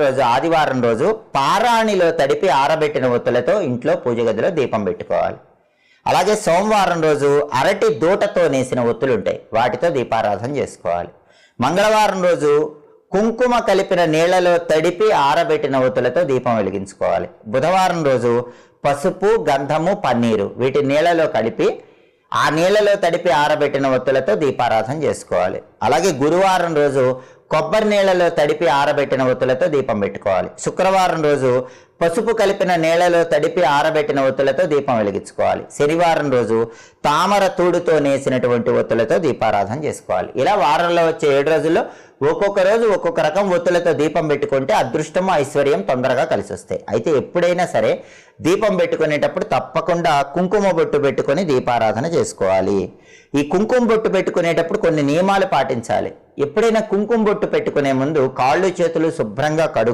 రోజు ఆదివారం రోజు పారాణిలో తడిపి ఆరబెట్టిన ఒత్తులతో ఇంట్లో పూజ గదిలో దీపం పెట్టుకోవాలి. అలాగే సోమవారం రోజు అరటి దూటతో నేసిన ఒత్తులు ఉంటాయి, వాటితో దీపారాధన చేసుకోవాలి. మంగళవారం రోజు కుంకుమ కలిపిన నీళ్లలో తడిపి ఆరబెట్టిన ఒత్తులతో దీపం వెలిగించుకోవాలి. బుధవారం రోజు పసుపు, గంధము, పన్నీరు వీటి నీళ్లలో కలిపి ఆ నీళ్లలో తడిపి ఆరబెట్టిన ఒత్తులతో దీపారాధన చేసుకోవాలి. అలాగే గురువారం రోజు కొబ్బరి నీళ్లలో తడిపి ఆరబెట్టిన ఒత్తులతో దీపం పెట్టుకోవాలి. శుక్రవారం రోజు పసుపు కలిపిన నీళ్లలో తడిపి ఆరబెట్టిన ఒత్తులతో దీపం వెలిగించుకోవాలి. శనివారం రోజు తామర తూడుతో నేసినటువంటి ఒత్తులతో దీపారాధన చేసుకోవాలి. ఇలా వారంలో వచ్చే 7 రోజుల్లో ఒక్కొక్క రోజు ఒక్కొక్క రకం ఒత్తులతో దీపం పెట్టుకుంటే అదృష్టము, ఐశ్వర్యం తొందరగా కలిసి వస్తాయి. అయితే ఎప్పుడైనా సరే దీపం పెట్టుకునేటప్పుడు తప్పకుండా కుంకుమ బొట్టు పెట్టుకొని దీపారాధన చేసుకోవాలి. ఈ కుంకుమ బొట్టు పెట్టుకునేటప్పుడు కొన్ని నియమాలు పాటించాలి. ఎప్పుడైనా కుంకుమ బొట్టు పెట్టుకునే ముందు కాళ్ళు చేతులు శుభ్రంగా కడుక్కొని